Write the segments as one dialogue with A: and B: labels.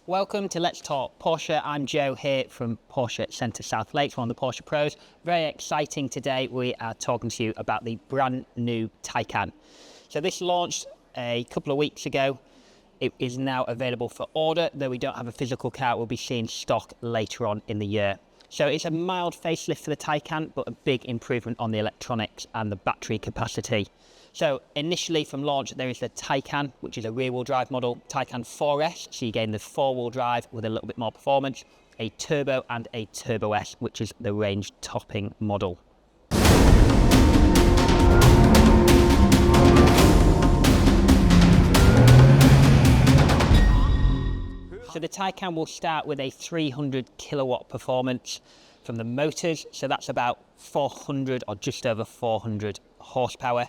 A: Welcome to Let's Talk Porsche. I'm Joe here from Porsche Centre South Lakes, one of the Porsche Pros. Very exciting today. We are talking to you about the brand new Taycan. So this launched a couple of weeks ago. It is now available for order, though we don't have a physical car. We'll be seeing stock later on in the year. So it's a mild facelift for the Taycan, but a big improvement on the electronics and the battery capacity. So initially from launch, there is the Taycan, which is a rear-wheel drive model, Taycan 4S, so you gain the four-wheel drive with a little bit more performance, a Turbo and a Turbo S, which is the range-topping model. So the Taycan will start with a 300 kilowatt performance from the motors, so that's about 400 or just over 400 horsepower.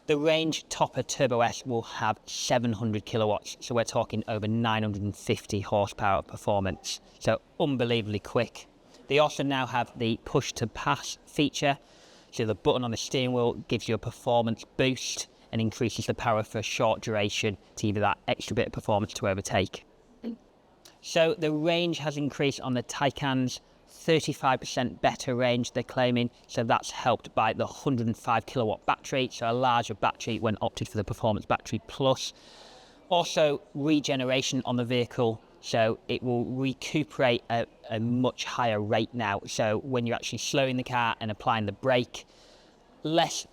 A: The range topper Turbo S will have 700 kilowatts, so we're talking over 950 horsepower performance. So unbelievably quick. They also now have the push to pass feature, so the button on the steering wheel gives you a performance boost and increases the power for a short duration to give you that extra bit of performance to overtake. So the range has increased on the Taycan's 35% better range, they're claiming, so that's helped by the 105 kilowatt battery, so a larger battery when opted for the Performance Battery Plus. Also regeneration on the vehicle, so it will recuperate at a much higher rate now, so when you're actually slowing the car and applying the brake, less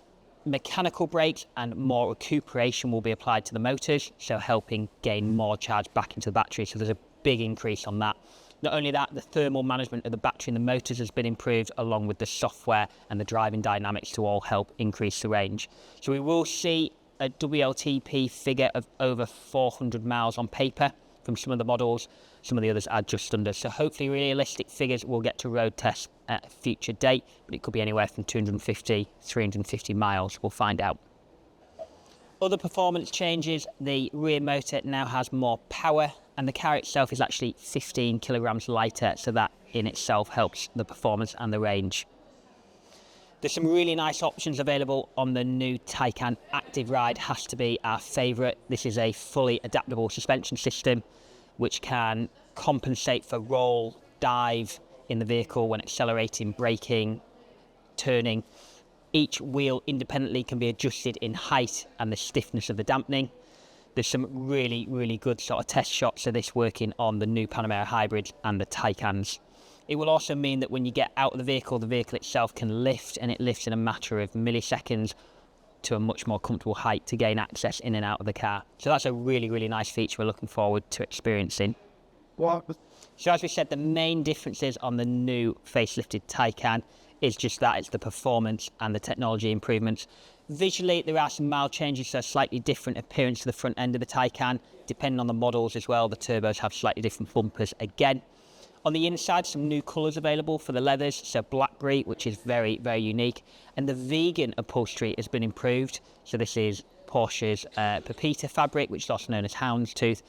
A: mechanical brakes and more recuperation will be applied to the motors, so helping gain more charge back into the battery, so there's a big increase on that. Not only that, the thermal management of the battery and the motors has been improved, along with the software and the driving dynamics to all help increase the range. So we will see a WLTP figure of over 400 miles on paper from some of the models. Some of the others are just under. So hopefully realistic figures will get to road tests at a future date, but it could be anywhere from 250, 350 miles. We'll find out. Other performance changes, the rear motor now has more power, and the car itself is actually 15 kilograms lighter, so that in itself helps the performance and the range. There's some really nice options available on the new Taycan. Active Ride has to be our favourite. This is a fully adaptable suspension system which can compensate for roll, dive in the vehicle when accelerating, braking, turning. Each wheel independently can be adjusted in height and the stiffness of the dampening. There's some really good sort of test shots of this working on the new Panamera hybrids and the Taycans. It will also mean that when you get out of the vehicle itself can lift, and it lifts in a matter of milliseconds to a much more comfortable height to gain access in and out of the car. So that's a really nice feature we're looking forward to experiencing. So as we said, the main differences on the new facelifted Taycan is just that, it's the performance and the technology improvements. Visually, there are some mild changes, so a slightly different appearance to the front end of the Taycan, depending on the models as well. The turbos have slightly different bumpers again. On the inside, some new colours available for the leathers, so black grey, which is very unique, and the vegan upholstery has been improved. So this is Porsche's Pepita fabric, which is also known as houndstooth.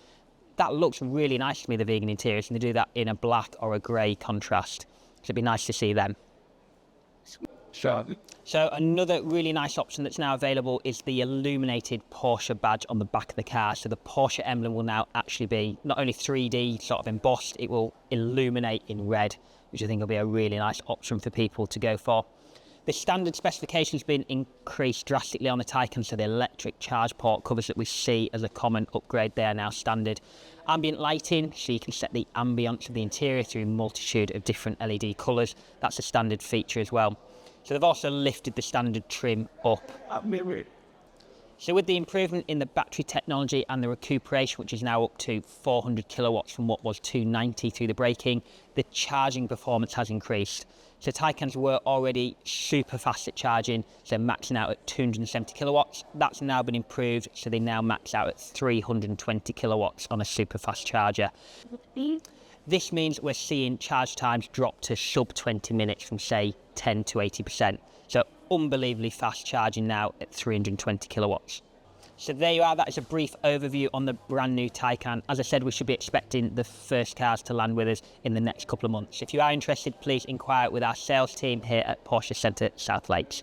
A: That looks really nice to me, the vegan interiors, and they do that in a black or a grey contrast, so it'd be nice to see them. So another really nice option that's now available is the illuminated Porsche badge on the back of the car. So the Porsche emblem will now actually be not only 3D sort of embossed, it will illuminate in red, which I think will be a really nice option for people to go for. The standard specification has been increased drastically on the Taycan, so the electric charge port covers that we see as a common upgrade, they are now standard. Ambient lighting, so you can set the ambience of the interior through a multitude of different LED colours. That's a standard feature as well. So they've also lifted the standard trim up. So with the improvement in the battery technology and the recuperation, which is now up to 400 kilowatts from what was 290 through the braking, the charging performance has increased. So Taycans were already super fast at charging, so maxing out at 270 kilowatts. That's now been improved, so they now max out at 320 kilowatts on a super fast charger. This means we're seeing charge times drop to sub 20 minutes from, say, 10 to 80%. So unbelievably fast charging now at 320 kilowatts. So there you are, that is a brief overview on the brand new Taycan. As I said, we should be expecting the first cars to land with us in the next couple of months. If you are interested, please inquire with our sales team here at Porsche Centre South Lakes.